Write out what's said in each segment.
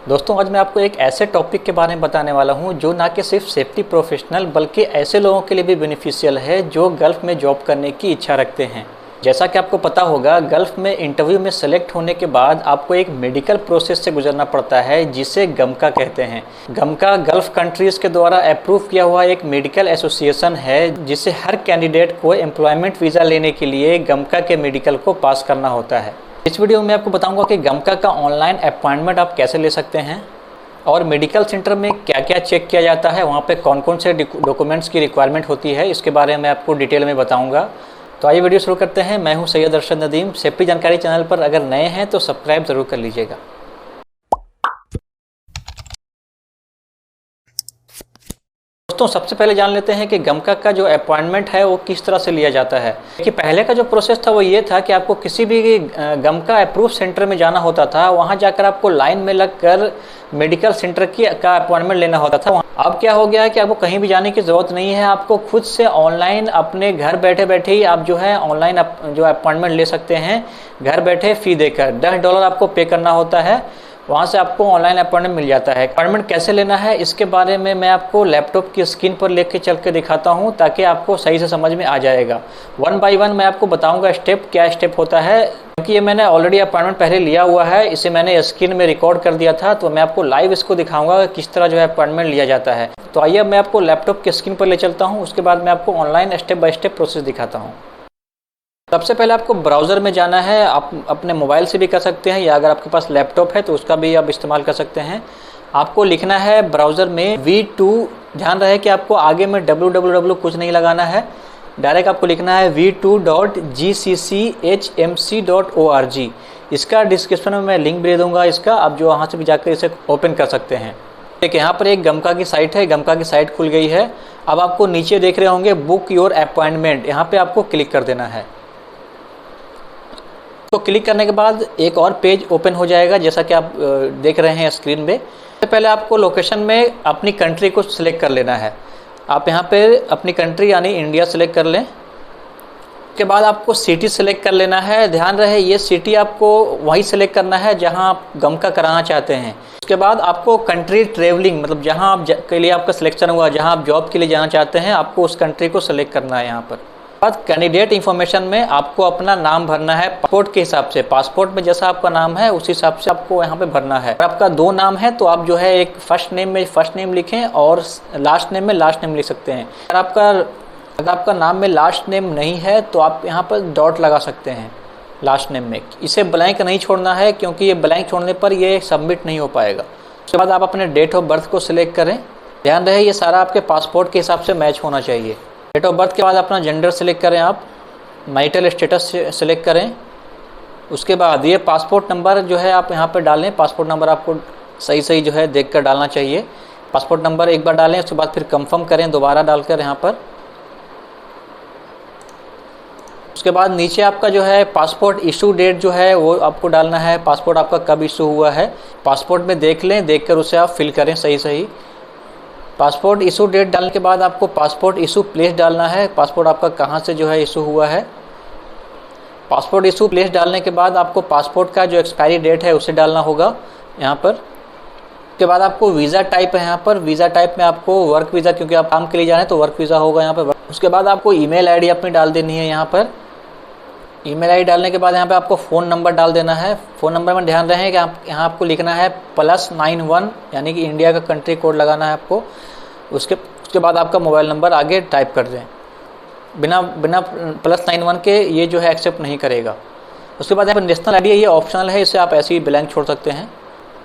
दोस्तों आज मैं आपको एक ऐसे टॉपिक के बारे में बताने वाला हूं जो ना कि सिर्फ सेफ्टी प्रोफेशनल बल्कि ऐसे लोगों के लिए भी बेनिफिशियल है जो गल्फ़ में जॉब करने की इच्छा रखते हैं। जैसा कि आपको पता होगा, गल्फ़ में इंटरव्यू में सेलेक्ट होने के बाद आपको एक मेडिकल प्रोसेस से गुजरना पड़ता है जिसे गमका कहते हैं। गमका गल्फ़ कंट्रीज़ के द्वारा अप्रूव किया हुआ एक मेडिकल एसोसिएशन है जिससे हर कैंडिडेट को एम्प्लॉयमेंट वीज़ा लेने के लिए गमका के मेडिकल को पास करना होता है। इस वीडियो में आपको बताऊंगा कि गमका का ऑनलाइन अपॉइंटमेंट आप कैसे ले सकते हैं और मेडिकल सेंटर में क्या क्या चेक किया जाता है, वहाँ पे कौन कौन से डॉक्यूमेंट्स की रिक्वायरमेंट होती है, इसके बारे में आपको डिटेल में बताऊंगा। तो आइए वीडियो शुरू करते हैं। मैं हूं सैयद अरशद नदीम। सेफ्टी जानकारी चैनल पर अगर नए हैं तो सब्सक्राइब ज़रूर कर लीजिएगा। दोस्तों सबसे पहले जान लेते हैं कि गमका का जो अपॉइंटमेंट है वो किस तरह से लिया जाता है। कि पहले का जो प्रोसेस था वो ये था कि आपको किसी भी गमका अप्रूव सेंटर में जाना होता था, वहाँ जाकर आपको लाइन में लगकर मेडिकल सेंटर का अपॉइंटमेंट लेना होता था। अब क्या हो गया है कि आपको कहीं भी जाने की ज़रूरत नहीं है, आपको खुद से ऑनलाइन अपने घर बैठे बैठे ही आप जो है ऑनलाइन जो अपॉइंटमेंट ले सकते हैं। घर बैठे फ़ी देकर $10 आपको पे करना होता है, वहाँ से आपको ऑनलाइन अपॉइंटमेंट मिल जाता है। अपॉइंटमेंट कैसे लेना है इसके बारे में मैं आपको लैपटॉप की स्क्रीन पर लेके चल के दिखाता हूँ ताकि आपको सही से समझ में आ जाएगा। 1 बाय 1 मैं आपको बताऊँगा स्टेप क्या स्टेप होता है, क्योंकि ये मैंने ऑलरेडी अपॉइंटमेंट पहले लिया हुआ है, इसे मैंने स्क्रीन में रिकॉर्ड कर दिया था, तो मैं आपको लाइव इसको दिखाऊँगा किस तरह जो है अपॉइंटमेंट लिया जाता है। तो आइए मैं आपको लैपटॉप की स्क्रीन पर ले चलता हूँ, उसके बाद मैं आपको online step by step process दिखाता हूँ। सबसे पहले आपको ब्राउज़र में जाना है। आप अपने मोबाइल से भी कर सकते हैं या अगर आपके पास लैपटॉप है तो उसका भी आप इस्तेमाल कर सकते हैं। आपको लिखना है ब्राउज़र में V2, ध्यान रहे कि आपको आगे में www कुछ नहीं लगाना है, डायरेक्ट आपको लिखना है v2.gcchmc.org। इसका डिस्क्रिप्शन में मैं लिंक भी दे दूँगा इसका, आप जो वहाँ से भी जाकर इसे ओपन कर सकते हैं। देखिए यहाँ पर एक गमका की साइट है, गमका की साइट खुल गई है। अब आपको नीचे देख रहे होंगे बुक योर अपॉइंटमेंट, यहाँ पर आपको क्लिक कर देना है। तो क्लिक करने के बाद एक और पेज ओपन हो जाएगा जैसा कि आप देख रहे हैं स्क्रीन में। सबसे पहले आपको लोकेशन में अपनी कंट्री को सिलेक्ट कर लेना है। आप यहाँ पे अपनी कंट्री यानी इंडिया सिलेक्ट कर लें। उसके बाद आपको सिटी सिलेक्ट कर लेना है। ध्यान रहे ये सिटी आपको वहीं सिलेक्ट करना है जहाँ आप गमका कराना चाहते हैं। उसके बाद आपको कंट्री ट्रेवलिंग, मतलब जहाँ आप के लिए आपका सिलेक्शन हुआ, जहाँ आप जॉब के लिए जाना चाहते हैं, आपको उस कंट्री को सिलेक्ट करना है। यहाँ पर बाद कैंडिडेट इन्फॉर्मेशन में आपको अपना नाम भरना है पासपोर्ट के हिसाब से। पासपोर्ट में जैसा आपका नाम है उस हिसाब से आपको यहाँ पे भरना है। अगर आपका 2 नाम है तो आप जो है एक फर्स्ट नेम में फर्स्ट नेम लिखें और लास्ट नेम में लास्ट नेम लिख सकते हैं। अगर आपका नाम में लास्ट नेम नहीं है तो आप यहाँ पर डॉट लगा सकते हैं लास्ट नेम में। इसे ब्लैंक नहीं छोड़ना है क्योंकि ये ब्लैंक छोड़ने पर ये सबमिट नहीं हो पाएगा। उसके बाद आप अपने डेट ऑफ बर्थ को सिलेक्ट करें। ध्यान रहे ये सारा आपके पासपोर्ट के हिसाब से मैच होना चाहिए। डेट ऑफ बर्थ के बाद अपना जेंडर सेलेक्ट करें, आप मैरिटल स्टेटस सेलेक्ट करें। उसके बाद ये पासपोर्ट नंबर जो है आप यहाँ पर डालें। पासपोर्ट नंबर आपको सही जो है देख कर डालना चाहिए। पासपोर्ट नंबर एक बार डालें, उसके बाद फिर कंफर्म करें दोबारा डालकर यहाँ पर। उसके बाद नीचे आपका जो है पासपोर्ट इशू डेट जो है वो आपको डालना है। पासपोर्ट आपका कब इशू हुआ है पासपोर्ट में देख लें, देख कर उसे आप फिल करें सही। पासपोर्ट इशू डेट डालने के बाद आपको पासपोर्ट इशू प्लेस डालना है। पासपोर्ट आपका कहाँ से जो है इशू हुआ है। पासपोर्ट इशू प्लेस डालने के बाद आपको पासपोर्ट का जो एक्सपायरी डेट है उसे डालना होगा यहाँ पर। उसके बाद आपको वीज़ा टाइप है, यहाँ पर वीज़ा टाइप में आपको वर्क वीज़ा, क्योंकि आप काम के लिए जा रहे हैं तो वर्क वीज़ा होगा यहाँ पर। उसके बाद आपको ईमेल आईडी अपनी डाल देनी है यहाँ पर। ईमेल आईडी डालने के बाद यहाँ पे आपको फ़ोन नंबर डाल देना है। फ़ोन नंबर में ध्यान रहे कि आप यहाँ आपको लिखना है +91 यानी कि इंडिया का कंट्री कोड लगाना है आपको। उसके बाद आपका मोबाइल नंबर आगे टाइप कर दें। बिना +91 के ये जो है एक्सेप्ट नहीं करेगा। उसके बाद यहाँ पर नेशनल आईडी है, ये ऑप्शनल है, इसे आप ऐसे ही ब्लैंक छोड़ सकते हैं।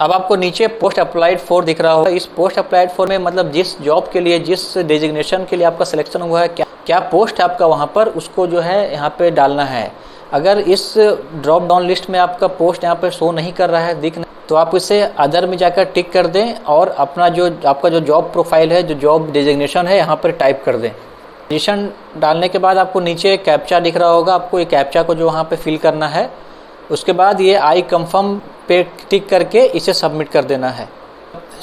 अब आपको नीचे पोस्ट अप्लाइड फॉर दिख रहा होगा। इस पोस्ट अप्लाइड फॉर में मतलब जिस जॉब के लिए, जिस डेजिग्नेशन के लिए आपका सिलेक्शन हुआ है, क्या पोस्ट है आपका वहाँ पर, उसको जो है यहाँ पे डालना है। अगर इस ड्रॉप डाउन लिस्ट में आपका पोस्ट यहाँ पे शो नहीं कर रहा है, तो आप इसे अदर में जाकर टिक कर दें और अपना जो आपका जो जॉब प्रोफाइल है, जो जॉब डेजिग्नेशन है, यहाँ पर टाइप कर दें। डेजिग्नेशन डालने के बाद आपको नीचे कैप्चा दिख रहा होगा, आपको ये कैप्चा को जो वहाँ पे फिल करना है। उसके बाद ये आई कंफर्म पे टिक करके इसे सबमिट कर देना है।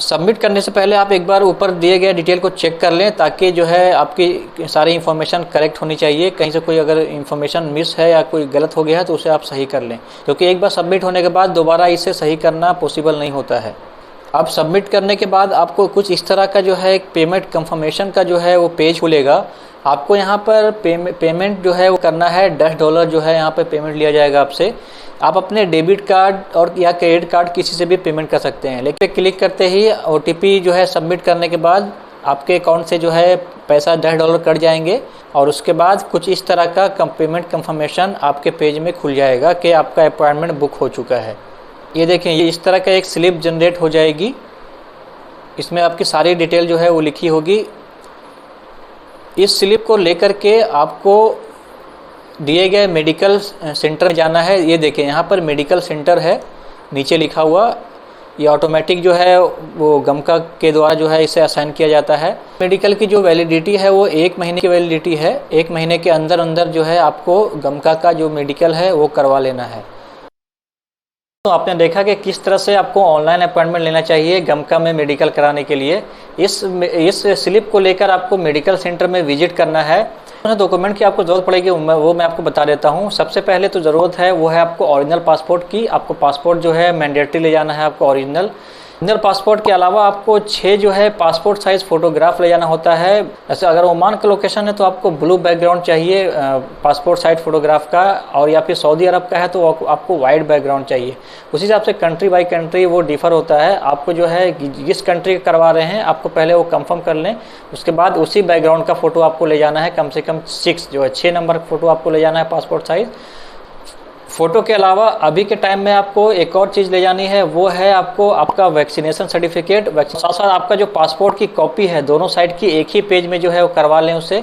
सबमिट करने से पहले आप एक बार ऊपर दिए गए डिटेल को चेक कर लें ताकि जो है आपकी सारी इन्फॉर्मेशन करेक्ट होनी चाहिए। कहीं से कोई अगर इन्फॉर्मेशन मिस है या कोई गलत हो गया है तो उसे आप सही कर लें, क्योंकि एक बार सबमिट होने के बाद दोबारा इसे सही करना पॉसिबल नहीं होता है। अब सबमिट करने के बाद आपको कुछ इस तरह का जो है एक पेमेंट कंफर्मेशन का जो है वो पेज खुलेगा। आपको यहाँ पर पेमेंट जो है वो करना है $10 जो है यहाँ पर पेमेंट लिया जाएगा आपसे। आप अपने डेबिट कार्ड और या क्रेडिट कार्ड किसी से भी पेमेंट कर सकते हैं। लेकिन क्लिक करते ही OTP जो है सबमिट करने के बाद आपके अकाउंट से जो है पैसा $10 कट जाएंगे और उसके बाद कुछ इस तरह का पेमेंट कंफर्मेशन आपके पेज में खुल जाएगा कि आपका अपॉइंटमेंट बुक हो चुका है। ये देखें, ये इस तरह का एक स्लिप जनरेट हो जाएगी। इसमें आपकी सारी डिटेल जो है वो लिखी होगी। इस स्लिप को लेकर के आपको दिए गए मेडिकल सेंटर में जाना है। ये देखें, यहाँ पर मेडिकल सेंटर है नीचे लिखा हुआ। ये ऑटोमेटिक जो है वो गमका के द्वारा जो है इसे असाइन किया जाता है। मेडिकल की जो वैलिडिटी है वो 1 महीने की वैलिडिटी है। 1 महीने के अंदर अंदर जो है आपको गमका का जो मेडिकल है वो करवा लेना है। तो आपने देखा कि किस तरह से आपको ऑनलाइन अपॉइंटमेंट लेना चाहिए गमका में मेडिकल कराने के लिए। इस स्लिप को लेकर आपको मेडिकल सेंटर में विजिट करना है। डॉक्यूमेंट की आपको ज़रूरत पड़ेगी वो मैं आपको बता देता हूँ। सबसे पहले तो ज़रूरत है वो है आपको ओरिजिनल पासपोर्ट की। आपको पासपोर्ट जो है मैंडेटरी ले जाना है आपको ओरिजिनल पासपोर्ट के अलावा आपको 6 जो है पासपोर्ट साइज़ फ़ोटोग्राफ ले जाना होता है। जैसे अगर ओमान का लोकेशन है तो आपको ब्लू बैकग्राउंड चाहिए पासपोर्ट साइज फ़ोटोग्राफ का, और या फिर सऊदी अरब का है तो आपको वाइट बैकग्राउंड चाहिए। उसी हिसाब से कंट्री बाई कंट्री वो डिफ़र होता है। आपको जो है जिस कंट्री का करवा रहे हैं आपको पहले वो कंफर्म कर लें, उसके बाद उसी बैकग्राउंड का फ़ोटो आपको ले जाना है। कम से कम 6 नंबर का फ़ोटो आपको ले जाना है पासपोर्ट साइज़ फ़ोटो के अलावा अभी के टाइम में आपको एक और चीज़ ले जानी है, वो है आपको आपका वैक्सीनेशन सर्टिफिकेट। साथ साथ आपका जो पासपोर्ट की कॉपी है दोनों साइड की एक ही पेज में जो है वो करवा लें उसे।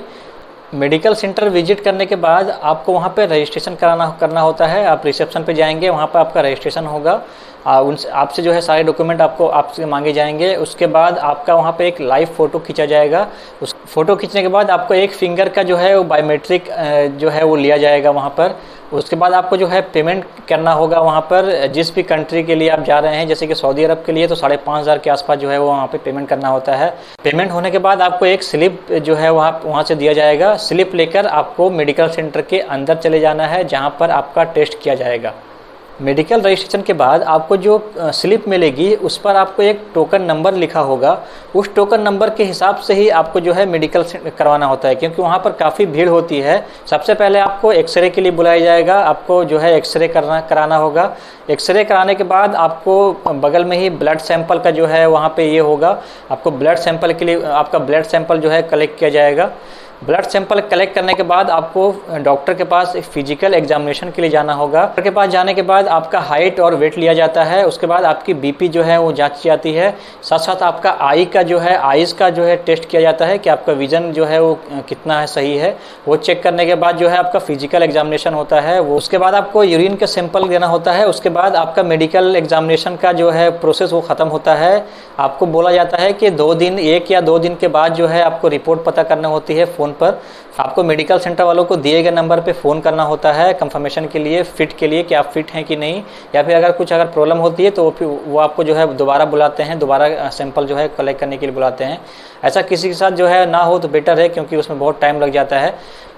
मेडिकल सेंटर विजिट करने के बाद आपको वहाँ पे रजिस्ट्रेशन करना होता है। आप रिसेप्शन पे जाएंगे, वहाँ पर आपका रजिस्ट्रेशन होगा। उनसे आपसे जो है सारे डॉक्यूमेंट आपसे मांगे जाएंगे। उसके बाद आपका वहाँ पे एक लाइव फ़ोटो खींचा जाएगा। उस फ़ोटो खींचने के बाद आपको एक फिंगर का जो है वो बायोमेट्रिक जो है वो लिया जाएगा वहाँ पर। उसके बाद आपको जो है पेमेंट करना होगा वहाँ पर। जिस भी कंट्री के लिए आप जा रहे हैं, जैसे कि सऊदी अरब के लिए तो 5,500 के आसपास जो है वो वहाँ पे पेमेंट करना होता है। पेमेंट होने के बाद आपको एक स्लिप जो है वहाँ से दिया जाएगा। स्लिप लेकर आपको मेडिकल सेंटर के अंदर चले जाना है जहाँ पर आपका टेस्ट किया जाएगा। मेडिकल रजिस्ट्रेशन के बाद आपको जो स्लिप मिलेगी उस पर आपको एक टोकन नंबर लिखा होगा। उस टोकन नंबर के हिसाब से ही आपको जो है मेडिकल करवाना होता है, क्योंकि वहाँ पर काफ़ी भीड़ होती है। सबसे पहले आपको एक्सरे के लिए बुलाया जाएगा। आपको जो है एक्सरे कराना होगा। एक्सरे कराने के बाद आपको बगल में ही ब्लड सैंपल का जो है वहाँ पे ये होगा। आपको ब्लड सैंपल के लिए आपका ब्लड सैंपल जो है कलेक्ट किया जाएगा। ब्लड सैंपल कलेक्ट करने के बाद आपको डॉक्टर के पास एक फिजिकल एग्जामिनेशन के लिए जाना होगा। डॉक्टर के पास जाने के बाद आपका हाइट और वेट लिया जाता है। उसके बाद आपकी बीपी जो है वो जांची जाती है। साथ साथ आपका आईज़ का जो है टेस्ट किया जाता है कि आपका विज़न जो है वो कितना है, सही है। वो चेक करने के बाद जो है आपका फिजिकल एग्जामिनेशन होता है वो। उसके बाद आपको यूरिन का सैंपल देना होता है। उसके बाद आपका मेडिकल एग्जामिनेशन का जो है प्रोसेस वो ख़त्म होता है। आपको बोला जाता है कि 1 या 2 दिन के बाद जो है आपको रिपोर्ट पता करना होती है फ़ोन पर। आपको मेडिकल सेंटर वालों को दिए गए नंबर पे फ़ोन करना होता है कंफर्मेशन के लिए, फिट के लिए कि आप फिट हैं कि नहीं, या फिर अगर प्रॉब्लम होती है तो वो आपको जो है दोबारा बुलाते हैं, दोबारा सैंपल जो है कलेक्ट करने के लिए बुलाते हैं। ऐसा किसी के साथ जो है ना हो तो बेटर है, क्योंकि उसमें बहुत टाइम लग जाता है।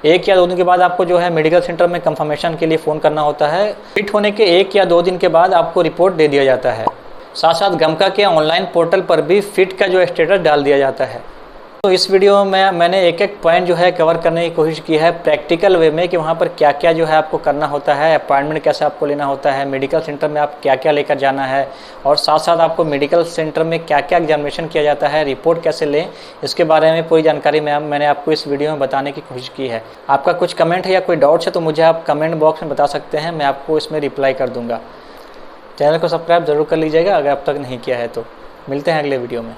1 या 2 दिन के बाद आपको जो है मेडिकल सेंटर में कंफर्मेशन के लिए फ़ोन करना होता है। फिट होने के 1 या 2 दिन के बाद आपको रिपोर्ट दे दिया जाता है। साथ साथ गमका के ऑनलाइन पोर्टल पर भी फिट का जो स्टेटस डाल दिया जाता है। तो इस वीडियो में मैंने एक पॉइंट जो है कवर करने की कोशिश की है प्रैक्टिकल वे में, कि वहाँ पर क्या क्या जो है आपको करना होता है, अपॉइंटमेंट कैसे आपको लेना होता है, मेडिकल सेंटर में आप क्या क्या लेकर जाना है, और साथ साथ आपको मेडिकल सेंटर में क्या क्या एग्जामिनेशन किया जाता है, रिपोर्ट कैसे लें, इसके बारे में पूरी जानकारी मैंने आपको इस वीडियो में बताने की कोशिश की है। आपका कुछ कमेंट है या कोई डाउट्स है तो मुझे आप कमेंट बॉक्स में बता सकते हैं, मैं आपको इसमें रिप्लाई कर दूँगा। चैनल को सब्सक्राइब ज़रूर कर लीजिएगा अगर अब तक नहीं किया है तो। मिलते हैं अगले वीडियो में।